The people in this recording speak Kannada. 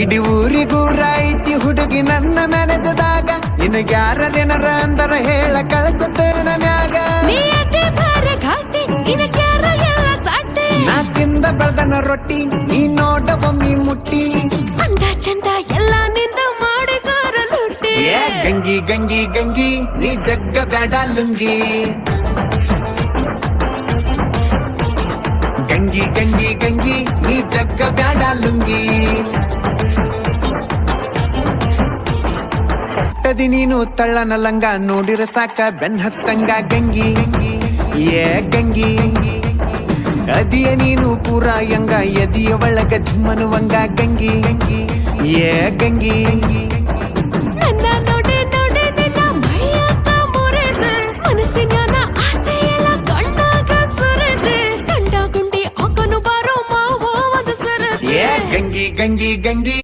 ಇಡೀ ಊರಿಗೂರ ಐತಿ ಹುಡುಗಿ ನನ್ನ ಮ್ಯಾನೇಜದಾಗ ನಿನಗ್ಯಾರೇನರ ಅಂದರ ಹೇಳ ಕಳ್ಸತೇನ ಮ್ಯಾಗ ನಾಕಿಂದ ಬೆಳ್ದನ ರೊಟ್ಟಿ ನೀ ನೋಡ ಒಮ್ಮಿ ಮುಟ್ಟಿ ಅಂದ ಚಂದ ಎಲ್ಲ ನಿಂದ ಮಾಡಿ ಏ ಗಂಗಿ ಗಂಗಿ ಗಂಗಿ ನೀ ಜಗ್ಗ ಬ್ಯಾಡ ಲುಂಗಿ ಗಂಗಿ ಗಂಗಿ ಗಂಗಿ ನೀ ಜಗ್ಗ ಬ್ಯಾಡ ಲುಂಗಿ ಕಟ್ಟದಿ ನೀನು ತಳ್ಳನ ಲಂಗ ನೋಡಿರ ಸಾಕ ಬೆನ್ ಹತ್ತಂಗ ಗಂಗಿ ಏ ಗಂಗಿ ಅದಿಯ ನೀನು ಪೂರ ಯಂಗ ಎದಿಯ ಒಳಗ ಝುಮ್ಮನುವಂಗ ಗಂಗಿ ಏ ಗಂಗಿ ನನ್ನ ನೋಡೆ ನೋಡೆ ನಿನ್ನ ಮೈಯಾಗ ಮುರಿದ ಮನಸ್ಸಿನ ಆಸೆ ಎಲ್ಲ ಕಣ್ಣಾಗ ಸುರಿದ ಗಂಡ ಗುಂಡಿ ಹಾಕನು ಬಾರೋ ಮಾವ ಒಂದು ಸರದ ಏ ಗಂಗಿ ಗಂಗಿ ಗಂಗಿ